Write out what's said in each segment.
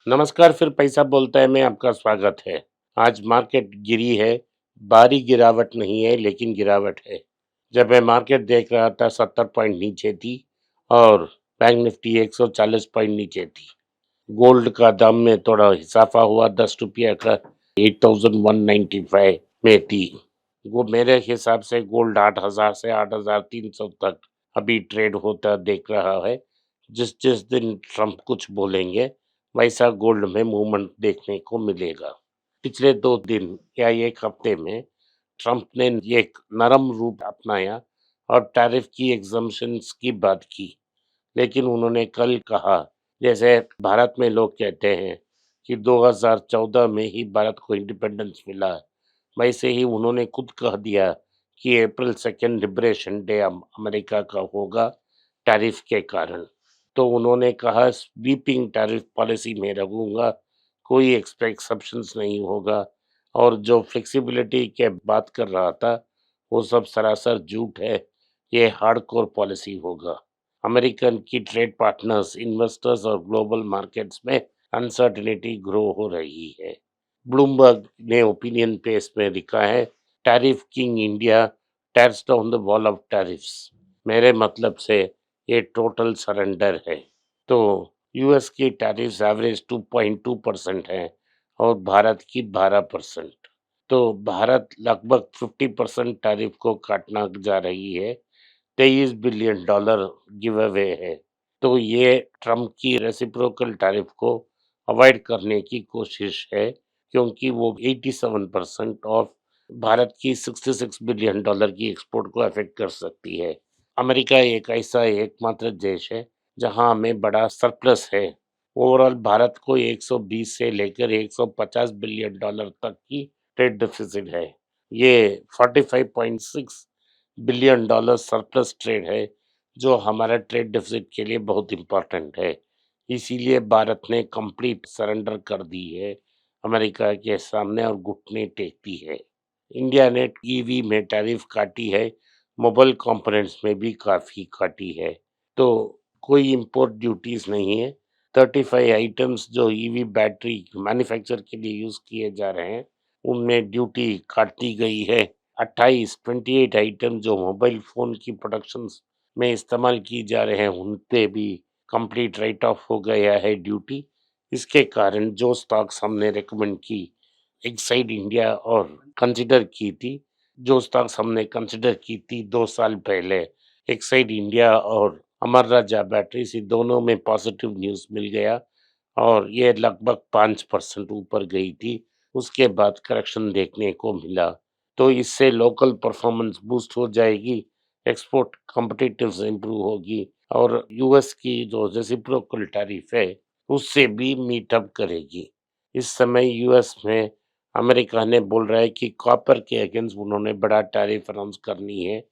नमस्कार, फिर पैसा बोलता है में आपका स्वागत है। आज मार्केट गिरी है, भारी गिरावट नहीं है लेकिन गिरावट है। जब मैं मार्केट देख रहा था 70 पॉइंट नीचे थी और बैंक निफ्टी 140 पॉइंट नीचे थी। गोल्ड का दाम में थोड़ा इजाफा हुआ, 10 रुपया का 8195 में थी। वो मेरे हिसाब से गोल्ड 8000 से 8300 तक अभी ट्रेड होता देख रहा है। जिस जिस दिन ट्रम्प कुछ बोलेंगे वैसा गोल्ड में मूवमेंट देखने को मिलेगा। पिछले 2 दिन या 1 हफ्ते में ट्रम्प ने एक नरम रूप अपनाया और टैरिफ की एग्जम्पशंस की बात की। लेकिन उन्होंने कल कहा, जैसे भारत में लोग कहते हैं कि 2014 में ही भारत को इंडिपेंडेंस मिला, वैसे ही उन्होंने खुद कह दिया कि अप्रैल 2 लिबरेशन डे अमेरिका का होगा टैरिफ के कारण। तो उन्होंने कहा स्वीपिंग टैरिफ पॉलिसी में रहूंगा, कोई एक्सेप्शंस नहीं होगा। और जो फ्लेक्सिबिलिटी के बात कर रहा था वो सब सरासर झूठ है, ये हार्डकोर पॉलिसी होगा। अमेरिकन की ट्रेड पार्टनर्स, इन्वेस्टर्स और ग्लोबल मार्केट्स में अनसर्टेनिटी ग्रो हो रही है। ब्लूमबर्ग ने ओपिनियन पेज में लिखा है, tariff king India tears down the wall of tariffs. मेरे मतलब से ये टोटल सरेंडर है। तो यूएस की टैरिफ्स एवरेज 2.2% है और भारत की 12%। तो भारत लगभग 50% टैरिफ को काटना जा रही है। $23 बिलियन गिव अवे है। तो ये ट्रम्प की रेसिप्रोकल टैरिफ को अवॉइड करने की कोशिश है, क्योंकि वो 87% ऑफ भारत की $66 बिलियन की एक्सपोर्ट को अफेक्ट कर सकती है। अमेरिका एक ऐसा एकमात्र देश है जहां हमें बड़ा सरप्लस है। ओवरऑल भारत को 120 से लेकर $150 बिलियन तक की ट्रेड डेफिसिट है। ये $45.6 बिलियन सरप्लस ट्रेड है, जो हमारा ट्रेड डेफिसिट के लिए बहुत इंपॉर्टेंट है। इसीलिए भारत ने कंप्लीट सरेंडर कर दी है अमेरिका के सामने और घुटने टेकती है। इंडिया ने ईवी में टैरिफ काटी है, मोबाइल कंपोनेंट्स में भी काफ़ी काटी है। तो कोई इंपोर्ट ड्यूटीज नहीं है। 35 आइटम्स जो ईवी बैटरी मैन्युफैक्चर के लिए यूज़ किए जा रहे हैं उनमें ड्यूटी काट दी गई है। 28 आइटम जो मोबाइल फ़ोन की प्रोडक्शन में इस्तेमाल की जा रहे हैं उन पे भी कंप्लीट राइट ऑफ हो गया है ड्यूटी। इसके कारण जो स्टॉक्स हमने रिकमेंड की एक्साइड इंडिया और कंसिडर की थी, जो स्टॉक्स हमने कंसिडर की थी 2 साल पहले, एक्साइड इंडिया और अमर राजा बैटरीज, दोनों में पॉजिटिव न्यूज़ मिल गया और ये लगभग 5% ऊपर गई थी। उसके बाद करेक्शन देखने को मिला। तो इससे लोकल परफॉर्मेंस बूस्ट हो जाएगी, एक्सपोर्ट कॉम्पिटिटिव्स इम्प्रूव होगी और यूएस की जो रेसिप्रोकल टैरिफ है उससे भी मीट अप करेगी। इस समय यूएस में अमेरिका ने बोल रहा है कि कॉपर के अगेंस्ट उन्होंने बड़ा टैरिफ अनाउंस करनी है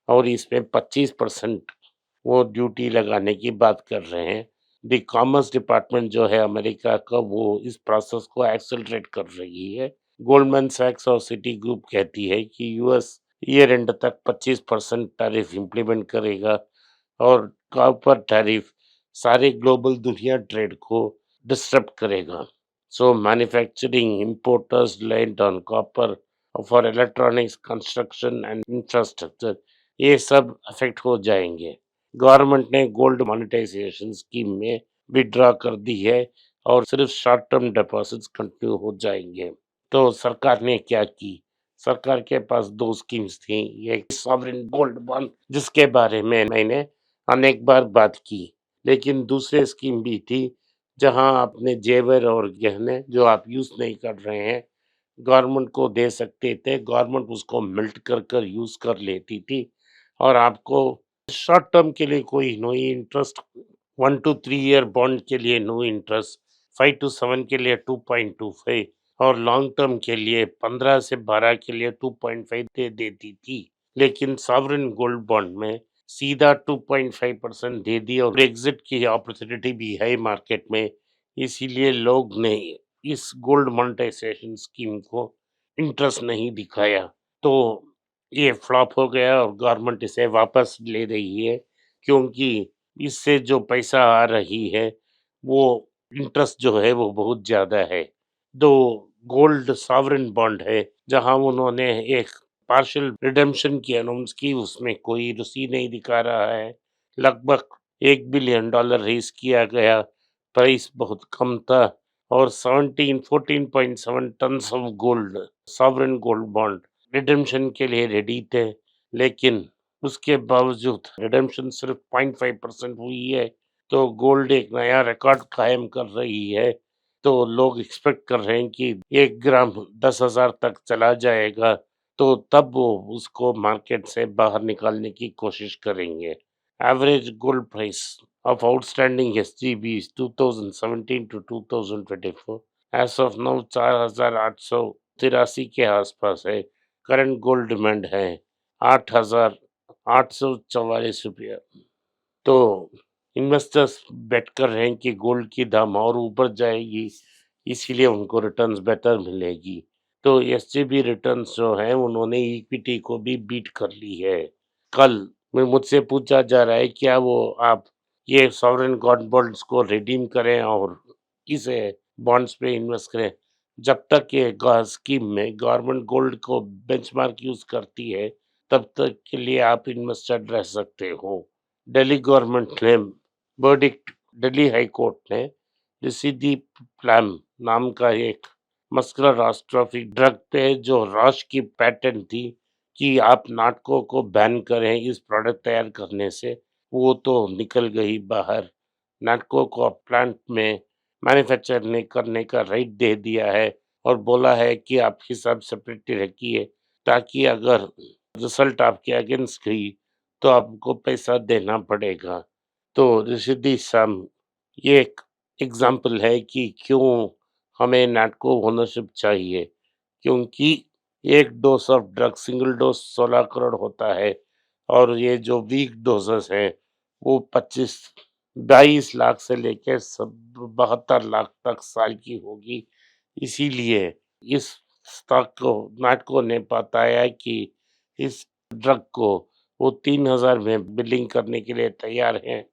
और इसमें 25% वो ड्यूटी लगाने की बात कर रहे हैं। द कॉमर्स डिपार्टमेंट जो है अमेरिका का वो इस प्रोसेस को एक्सेलरेट कर रही है। गोल्डमैन सैक्स और सिटी ग्रुप कहती है कि यूएस ईयर एंड तक 25% टैरिफ इम्प्लीमेंट करेगा और कॉपर टैरिफ सारे ग्लोबल दुनिया ट्रेड को डिस्टर्ब करेगा। सो manufacturing importers lent on copper for electronics, construction and infrastructure, ये सब अफेक्ट हो जाएंगे। गवर्नमेंट ने गोल्ड मोनेटाइजेशन स्कीम में विड्रॉ कर दी है और सिर्फ शॉर्ट टर्म डिपॉजिट्स कंटिन्यू हो जाएंगे। तो सरकार ने क्या की? सरकार के पास 2 स्कीम्स थी। एक सॉवरेन गोल्ड बॉन्ड, जिसके बारे में मैंने अनेक बार बात की, लेकिन दूसरी स्कीम भी थी जहां अपने जेवर और गहने जो आप यूज नहीं कर रहे हैं गवर्नमेंट को दे सकते थे। गवर्नमेंट उसको मिल्ट कर कर यूज कर लेती थी और आपको शॉर्ट टर्म के लिए कोई no interest, 1 to 3 year bond के लिए नो इंटरेस्ट, 5 to 7 के लिए 2.25 और लॉन्ग टर्म के लिए 15 से 12 के लिए 2.5 दे देती थी। लेकिन सॉवरेन गोल्ड बॉन्ड में सीधा 2.5% दे दी और एग्जिट की अपॉर्चुनिटी भी है मार्केट में। इसीलिए लोग ने इस गोल्ड मोनेटाइजेशन स्कीम को इंटरेस्ट नहीं दिखाया। तो ये फ्लॉप हो गया और गवर्नमेंट इसे वापस ले रही है, क्योंकि इससे जो पैसा आ रही है वो इंटरेस्ट जो है वो बहुत ज़्यादा है। दो गोल्ड सॉवरेन बॉन्ड है, जहाँ उन्होंने एक पार्शियल रिडेम्पशन की अनाउंस की, उसमें कोई रुचि नहीं दिखा रहा है। लगभग $1 बिलियन रेज़ किया गया, प्राइस बहुत कम था और 14.7 tons of gold, sovereign gold bond redemption के लिए रेडी थे। लेकिन उसके बावजूद रिडेम्पशन सिर्फ 0.5% हुई है, तो गोल्ड एक नया रिकॉर्ड कायम कर रही है। तो लोग एक्सपेक्ट कर रहे हैं कि 1 ग्राम 10,000 तक चला जाएगा, तो तब वो उसको मार्केट से बाहर निकालने की कोशिश करेंगे। Average gold price of outstanding SGBs 2017 to 2024 as of now 4,883 के आसपास है। करंट गोल्ड डिमांड है 8,844 रुपया। तो इन्वेस्टर्स बेट कर रहे हैं कि गोल्ड की दाम और ऊपर जाएगी, इसीलिए उनको रिटर्न्स बेटर मिलेगी। तो एसजेबी रिटर्न्स जो है उन्होंने इक्विटी को भी बीट कर ली है। कल में मुझसे पूछा जा रहा है क्या वो आप ये सॉवरेन गॉल्ड बॉन्ड्स को रिडीम करें और किसे बॉन्ड्स पे इन्वेस्ट करें। जब तक ये स्कीम में गवर्नमेंट गोल्ड को बेंचमार्क यूज करती है, तब तक के लिए आप इन्वेस्टेड रह सकते हो। दिल्ली गवर्नमेंट ने वर्डिक्ट दिल्ली हाई कोर्ट ने रिसिडी प्लाम नाम का एक मस्कुलर राष्ट्रफी ड्रग पे जो रॉश की पैटेंट थी कि आप नाटकों को बैन करें इस प्रोडक्ट तैयार करने से, वो तो निकल गई बाहर। नाटकों को प्लांट में मैन्युफैक्चर ने करने का राइट दे दिया है और बोला है कि आप हिसाब सेपरेटली रखिए, ताकि अगर रिजल्ट आपके अगेंस्ट गई तो आपको पैसा देना पड़ेगा। तो रिशिदी सम ये एक एग्जाम्पल है कि क्यों हमें नाटको ओनरशिप चाहिए, क्योंकि एक dose of drug single dose 16 crore होता है और ये जो वीक डोजेस हैं वो 22 लाख से लेकर सब 72 लाख तक साल की होगी। इसीलिए इस स्टॉक को नाटको ने बताया कि इस ड्रग को वो 3,000 में बिलिंग करने के लिए तैयार हैं।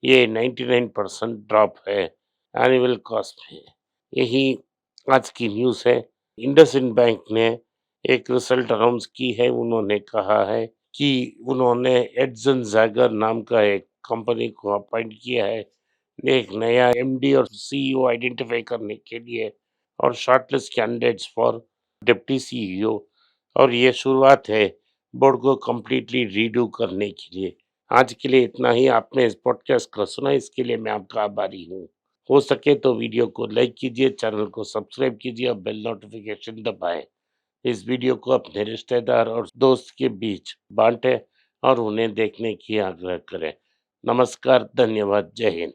ये 99% ड्रॉप है एनुअल कॉस्ट में। यही आज की न्यूज़ है। इंडसइंड बैंक ने एक रिजल्ट अनाउंस की है। उन्होंने कहा है कि उन्होंने एडसन जैगर नाम का एक कंपनी को अपॉइंट किया है एक नया एमडी और सीईओ आइडेंटिफाई करने के लिए और shortlist candidates for deputy CEO, और ये शुरुआत है बोर्ड को कंप्लीटली रीडू करने के लिए। आज के लिए इतना ही। आपने इस पॉडकास्ट को सुना, इसके लिए मैं आपका आभारी हूँ। हो सके तो वीडियो को लाइक कीजिए, चैनल को सब्सक्राइब कीजिए और बेल नोटिफिकेशन दबाएं। इस वीडियो को अपने रिश्तेदार और दोस्त के बीच बांटें और उन्हें देखने की आग्रह करें। नमस्कार, धन्यवाद, जय हिंद।